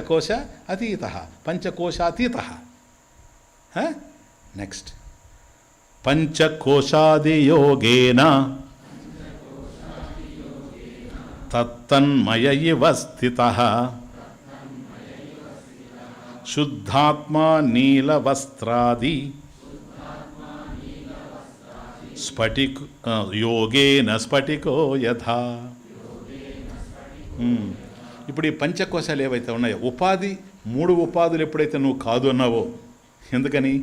కోశ అతీత, పంచకోశాతీత. నెక్స్ట్ పంచకోశాదియోగేన తత్తన్మయ ఇవ స్థితః శుద్ధాత్మా నీలవస్త్రాది యోగేన స్ఫటికో యథా. ఇప్పుడు ఈ పంచకోశాలు ఏవైతే ఉన్నాయో, ఉపాధి 3 ఉపాధులు ఎప్పుడైతే నువ్వు కాదు అన్నావో, ఎందుకని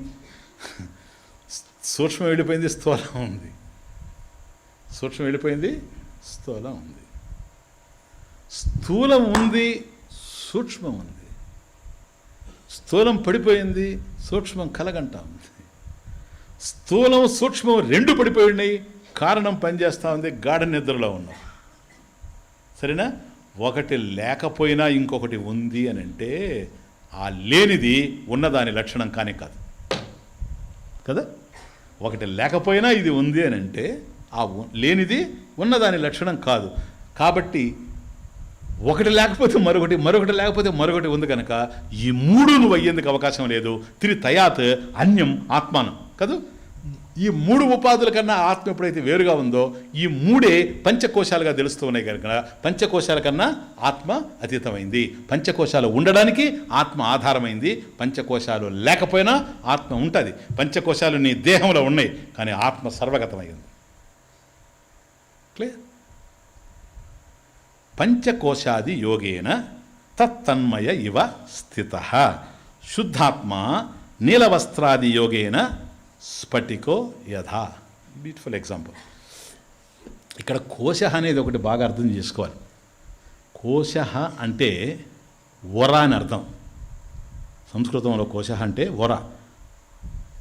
సూక్ష్మం వెళ్ళిపోయింది, స్థూలం ఉంది. సూక్ష్మం వెళ్ళిపోయింది, స్థూలం ఉంది. స్థూలం ఉంది, సూక్ష్మం ఉంది. స్థూలం పడిపోయింది, సూక్ష్మం కలగంటా ఉంది. స్థూలం సూక్ష్మం 2 పడిపోయి ఉన్నాయి, కారణం పనిచేస్తూ ఉంది, గాఢ నిద్రలో ఉన్నాం. సరేనా? ఒకటి లేకపోయినా ఇంకొకటి ఉంది అని అంటే ఆ లేనిది ఉన్నదాని లక్షణం కానే కాదు కదా. ఒకటి లేకపోయినా ఇది ఉంది అని అంటే ఆ లేనిది ఉన్నదాని లక్షణం కాదు. కాబట్టి ఒకటి లేకపోతే మరొకటి, మరొకటి లేకపోతే మరొకటి ఉంది కనుక ఈ 3 నువ్వు అయ్యేందుకు అవకాశం లేదు. త్రితయాత్ అన్యం ఆత్మానం కదా. ఈ 3 ఉపాధుల కన్నా ఆత్మ ఎప్పుడైతే వేరుగా ఉందో ఈ 3 పంచకోశాలుగా తెలుస్తూ ఉన్నాయి కనుక పంచకోశాల కన్నా ఆత్మ అతీతమైంది. పంచకోశాలు ఉండడానికి ఆత్మ ఆధారమైంది. పంచకోశాలు లేకపోయినా ఆత్మ ఉంటుంది. పంచకోశాలు నీ దేహంలో ఉన్నాయి, కానీ ఆత్మ సర్వగతమైంది. క్లియర్? పంచకోశాది యోగేన తత్తన్మయ ఇవ స్థితః శుద్ధాత్మ నీలవస్త్రాది యోగేన స్ఫటికో యథా. Beautiful example. ఇక్కడ కోశ అనేది ఒకటి బాగా అర్థం చేసుకోవాలి. కోశ అంటే వర అని అర్థం. సంస్కృతంలో కోశ అంటే వర.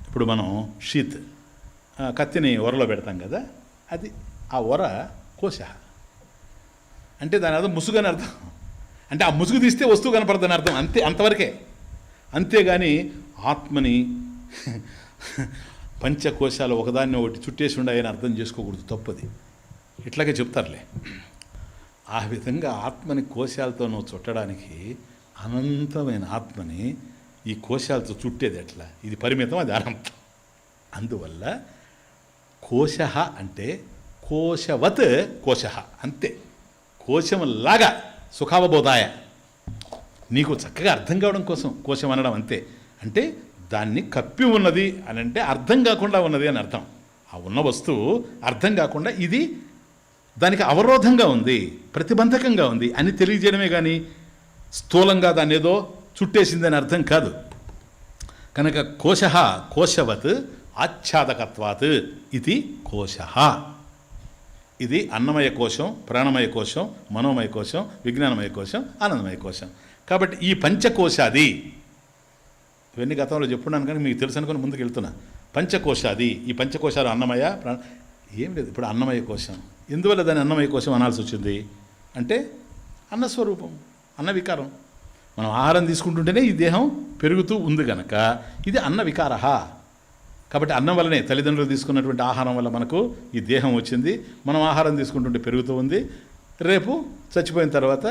ఇప్పుడు మనం షీత్ కత్తిని వరలో పెడతాం కదా, అది ఆ వర కోశ అంటే దాని అర్థం ముసుగు అని అర్థం. అంటే ఆ ముసుగు తీస్తే వస్తువు కనపడదని అర్థం, అంతే, అంతవరకే. అంతేగాని ఆత్మని పంచకోశాలు ఒకదాన్ని ఒకటి చుట్టేసి ఉండాయని అర్థం చేసుకోకూడదు, తప్పది. ఇట్లాగే చెప్తారులే. ఆ విధంగా ఆత్మని కోశాలతో నువ్వు చుట్టడానికి, అనంతమైన ఆత్మని ఈ కోశాలతో చుట్టేది ఎట్లా? ఇది పరిమితం, అది అనంతం. అందువల్ల కోశ అంటే కోశవత్ కోశ, అంతే. కోశంలాగా సుఖావబోధాయ, నీకు చక్కగా అర్థం కావడం కోసం కోశం అనడం, అంతే. అంటే దాన్ని కప్పి ఉన్నది అని అంటే అర్థం కాకుండా ఉన్నది అని అర్థం. ఆ ఉన్న వస్తువు అర్థం కాకుండా ఇది దానికి అవరోధంగా ఉంది, ప్రతిబంధకంగా ఉంది అని తెలియజేయడమే కానీ స్థూలంగా దాన్ని ఏదో చుట్టేసిందని అర్థం కాదు. కనుక కోశ కోశవత్ ఆచ్ఛాదకత్వాత్ ఇది కోశ. ఇది అన్నమయ కోశం, ప్రాణమయ కోశం, మనోమయ కోశం, విజ్ఞానమయ కోశం, ఆనందమయ కోశం. కాబట్టి ఈ పంచకోశాది, ఇవన్నీ గతంలో చెప్పున్నాను కానీ మీకు తెలుసు అనుకుని ముందుకు వెళ్తున్నా. పంచకోశాది, ఈ పంచకోశాలు అన్నమయ ఏం లేదు. ఇప్పుడు అన్నమయ కోశం, ఎందువల్ల దాన్ని అన్నమయ కోశం అనాల్సి వచ్చింది అంటే అన్నస్వరూపం, అన్న వికారం. మనం ఆహారం తీసుకుంటుంటేనే ఈ దేహం పెరుగుతూ ఉంది కనుక ఇది అన్న వికార. కాబట్టి అన్నం వల్లనే, తల్లిదండ్రులు తీసుకున్నటువంటి ఆహారం వల్ల మనకు ఈ దేహం వచ్చింది. మనం ఆహారం తీసుకుంటుంటే పెరుగుతూ ఉంది. రేపు చచ్చిపోయిన తర్వాత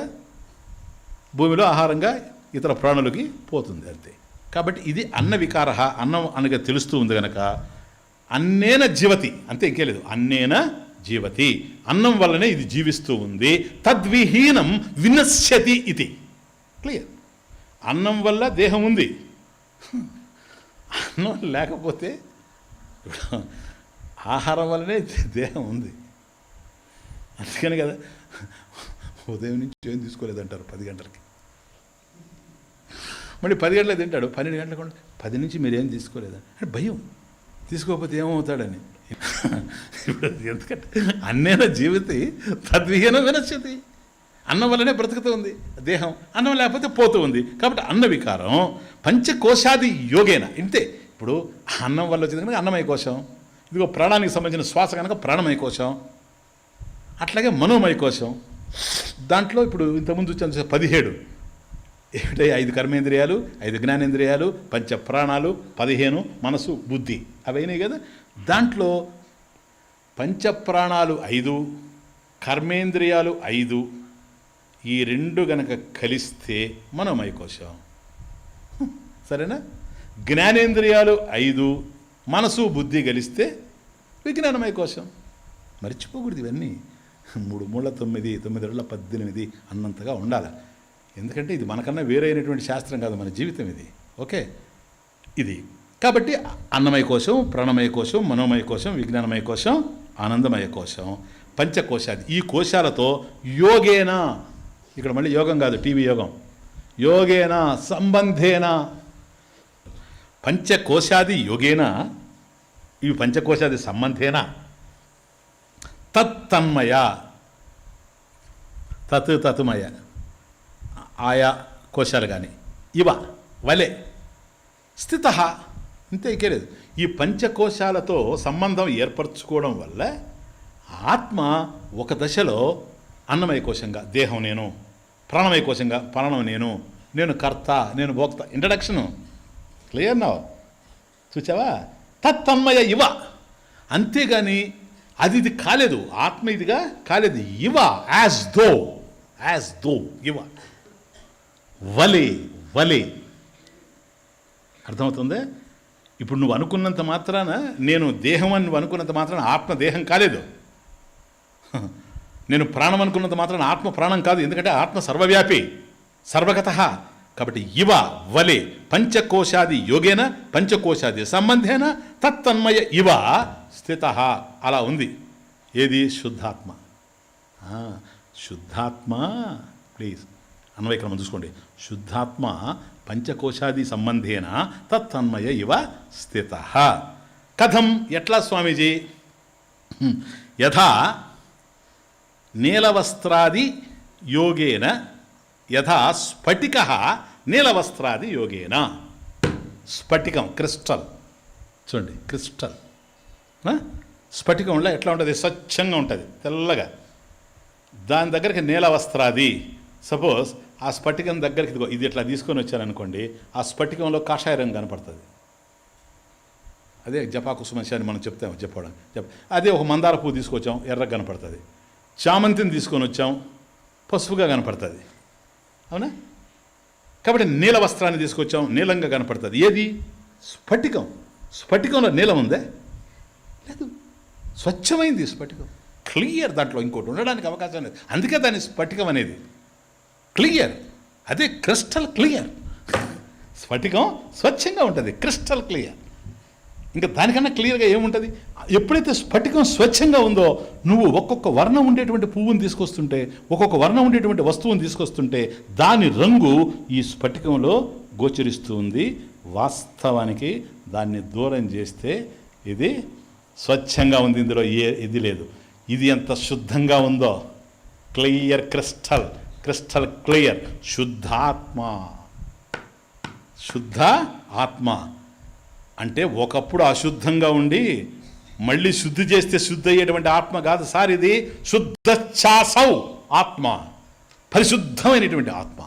భూమిలో ఆహారంగా ఇతర ప్రాణులకి పోతుంది, అంతే. కాబట్టి ఇది అన్న వికార, అన్నం అనగా తెలుస్తూ ఉంది కనుక అన్నేన జీవతి, అంతే, ఇంకే లేదు. అన్నేన జీవతి, అన్నం వల్లనే ఇది జీవిస్తూ ఉంది. తద్విహీనం వినశ్యతి ఇది. క్లియర్? అన్నం వల్ల దేహం ఉంది, అన్నం లేకపోతే ఆహారం వల్లనే దేహం ఉంది. అందుకని కదా ఉదయం నుంచి ఏం తీసుకోలేదంటారు 10 గంటలకి, మళ్ళీ 10 గంటలకు తింటాడు, 12 గంటలకు 10 నుంచి మీరేం తీసుకోలేదని అంటే భయం, తీసుకోకపోతే ఏమవుతాడని. ఇప్పుడు ఎందుకంటే అన్నేన జీవితి తద్విహీనం వినశ్యతి, అన్నం వల్లనే బ్రతుకుతూ ఉంది దేహం, అన్నం లేకపోతే పోతూ ఉంది. కాబట్టి అన్న వికారం పంచకోశాది యోగేన, ఇంతే. ఇప్పుడు అన్నం వల్ల వచ్చింది కనుక అన్నమయ కోశం, ఇదిగో ప్రాణానికి సంబంధించిన శ్వాస కనుక ప్రాణమయ కోశం, అట్లాగే మనోమయ కోశం. దాంట్లో ఇప్పుడు ఇంతకుముందు 17 ఏమిటై 5 కర్మేంద్రియాలు, 5 జ్ఞానేంద్రియాలు, 5 ప్రాణాలు, 15 మనసు, బుద్ధి, అవైనాయి కదా. దాంట్లో పంచప్రాణాలు 5, కర్మేంద్రియాలు 5, ఈ రెండు గనక కలిస్తే మనోమయ కోశం. సరేనా? జ్ఞానేంద్రియాలు 5, మనసు బుద్ధి కలిస్తే విజ్ఞానమయ కోశం. మర్చిపోకూడదు ఇవన్నీ. 3 మూళ్ళ 9, 9 రెళ్ళ 18 అన్నంతగా ఉండాలి. ఎందుకంటే ఇది మనకన్నా వేరైనటువంటి శాస్త్రం కాదు, మన జీవితం ఇది. ఓకే, ఇది కాబట్టి అన్నమయ కోశం, ప్రాణమయ కోశం, మనోమయ కోశం, విజ్ఞానమయ కోశం, ఆనందమయ కోశం, పంచకోశాది. ఈ కోశాలతో యోగేన, ఇక్కడ మళ్ళీ యోగం కాదు, టీవీ యోగం, యోగేన సంబంధేన పంచకోశాది యోగేన, ఇవి పంచకోశాది సంబంధేన తత్తన్మయ, తత్మయ ఆయా కోశాలు కానీ ఇవ వలె స్థిత, ఇంతే ఇకేలేదు. ఈ పంచకోశాలతో సంబంధం ఏర్పరచుకోవడం వల్ల ఆత్మ ఒక దశలో అన్నమయ కోశంగా దేహం నేను, ప్రాణమయ కోశంగా ప్రాణం నేను, నేను కర్త, నేను భోక్త. ఇంట్రడక్షను క్లియర్ నా? చూచావా? తత్తన్మయ ఇవ. అంతేగాని అది ఇది కాలేదు, ఆత్మ ఇదిగా కాలేదు. ఇవ యాజ్ దో ఇవ వలే వలే. అర్థమవుతుంది? ఇప్పుడు నువ్వు అనుకున్నంత మాత్రాన, నేను దేహం అని నువ్వు అనుకున్నంత మాత్రాన ఆత్మ దేహం కాలేదు. నేను ప్రాణం అనుకున్నంత మాత్రాన ఆత్మ ప్రాణం కాదు. ఎందుకంటే ఆత్మ సర్వవ్యాపి, సర్వగత. కాబట్టి ఇవ వలే పంచకోశాది యోగేన పంచకోశాది సంబంధేన తత్తన్మయ ఇవ స్థిత, అలా ఉంది. ఏది? శుద్ధాత్మ. శుద్ధాత్మ, ప్లీజ్ అన్వయక్రమం చూసుకోండి. శుద్ధాత్మ పంచకోశాది సంబంధేన తత్తన్మయ ఇవ స్థిత. కథం, ఎట్లా స్వామీజీ? యథా నీలవస్త్రాది యోగేన, యథా స్ఫటిక నీలవస్త్రాది యోగేన. స్ఫటికం క్రిస్టల్, చూడండి క్రిస్టల్. స్ఫటికంలో ఎట్లా ఉంటుంది? స్వచ్ఛంగా ఉంటుంది, తెల్లగా. దాని దగ్గరికి నీలవస్త్రాది. సపోజ్ ఆ స్ఫటికం దగ్గరికి ఇది ఇట్లా తీసుకొని వచ్చారనుకోండి, ఆ స్ఫటికంలో కాషాయ రంగు కనపడుతుంది. అదే జపాకుసుమని మనం చెప్పడం. అదే ఒక మందార పువ్వు తీసుకొచ్చాం, ఎర్రగా కనపడుతుంది. చామంతిని తీసుకొని వచ్చాం, పసుపుగా కనపడుతుంది. అవునా? కాబట్టి నీల వస్త్రాన్ని తీసుకొచ్చాం, నీలంగా కనపడుతుంది. ఏది? స్ఫటికం. స్ఫటికంలో నీలం ఉందే? లేదు, స్వచ్ఛమైంది స్ఫటికం, క్లియర్. దాంట్లో ఇంకోటి ఉండడానికి అవకాశం లేదు. అందుకే దాని స్ఫటికం అనేది క్లియర్. అదే క్రిస్టల్ క్లియర్. స్ఫటికం స్వచ్ఛంగా ఉంటుంది, క్రిస్టల్ క్లియర్. ఇంకా దానికన్నా క్లియర్గా ఏముంటుంది? ఎప్పుడైతే స్ఫటికం స్వచ్ఛంగా ఉందో, నువ్వు ఒక్కొక్క వర్ణం ఉండేటువంటి పువ్వుని తీసుకొస్తుంటే, ఒక్కొక్క వర్ణం ఉండేటువంటి వస్తువుని తీసుకొస్తుంటే, దాని రంగు ఈ స్ఫటికంలో గోచరిస్తూ ఉంది. వాస్తవానికి దాన్ని దూరం చేస్తే ఇది స్వచ్ఛంగా ఉంది, ఇందులో ఇది లేదు. ఇది ఎంత శుద్ధంగా ఉందో, క్లియర్ క్రిస్టల్, క్రిస్టల్ క్లియర్. శుద్ధాత్మ, శుద్ధ ఆత్మ అంటే ఒకప్పుడు అశుద్ధంగా ఉండి మళ్ళీ శుద్ధి చేస్తే శుద్ధి అయ్యేటువంటి ఆత్మ కాదు సార్. ఇది శుద్ధచాసౌ ఆత్మ, పరిశుద్ధమైనటువంటి ఆత్మ,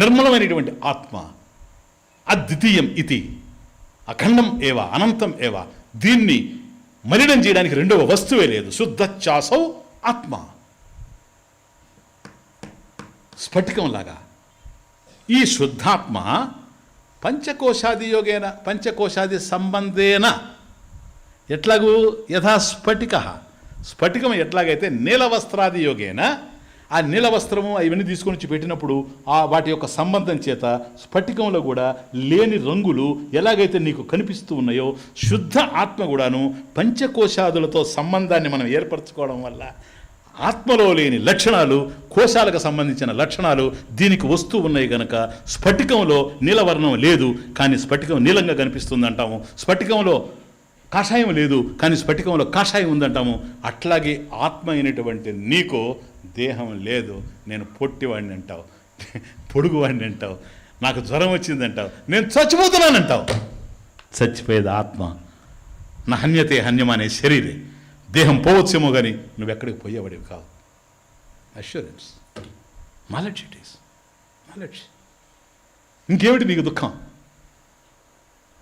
నిర్మలమైనటువంటి ఆత్మ. అద్వితీయం ఇది, అఖండం ఏవ, అనంతం ఏవ. దీన్ని మలినం చేయడానికి రెండవ వస్తువే లేదు. శుద్ధచాసౌ ఆత్మ, స్ఫటికంలాగా. ఈ శుద్ధాత్మ పంచకోశాది యోగేన పంచకోశాది సంబంధేన ఎట్లాగూ యథా స్ఫటిక, స్ఫటికం ఎట్లాగైతే నీలవస్త్రాది యోగేన, ఆ నీలవస్త్రము అవన్నీ తీసుకొని వచ్చి పెట్టినప్పుడు ఆ వాటి యొక్క సంబంధం చేత స్ఫటికంలో కూడా లేని రంగులు ఎలాగైతే నీకు కనిపిస్తూ ఉన్నాయో, శుద్ధ ఆత్మ కూడాను పంచకోశాదులతో సంబంధాన్ని మనం ఏర్పరచుకోవడం వల్ల ఆత్మలో లేని లక్షణాలు, కోశాలకు సంబంధించిన లక్షణాలు దీనికి వస్తూ ఉన్నాయి కనుక స్ఫటికంలో నీలవర్ణం లేదు కానీ స్ఫటికం నీలంగా కనిపిస్తుంది అంటాము. స్ఫటికంలో కాషాయం లేదు కానీ స్ఫటికంలో కాషాయం ఉందంటాము. అట్లాగే ఆత్మ అయినటువంటి నీకు దేహం లేదు. నేను పొట్టివాడిని అంటావు, పొడుగువాడిని అంటావు, నాకు జ్వరం వచ్చిందంటావు, నేను చచ్చిపోతున్నానంటావు. చచ్చిపోయేది ఆత్మ. నా హన్యతే హన్యమనే శరీరే. దేహం పోవచ్చేమో కానీ నువ్వెక్కడికి పోయేవాడివి కావు. Assurance, knowledge. It is knowledge. ఇంకేమిటి నీకు దుఃఖం?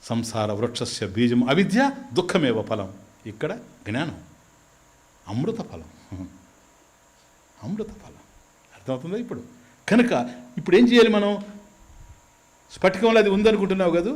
సంసార వృక్షస్య బీజం అవిద్య, దుఃఖమేవ ఫలం. ఇక్కడ జ్ఞానం, అమృత ఫలం, అమృత ఫలం. అర్థమవుతుందా ఇప్పుడు? కనుక ఇప్పుడు ఏం చేయాలి మనం? స్ఫటికంలో అది ఉందనుకుంటున్నావు కదా,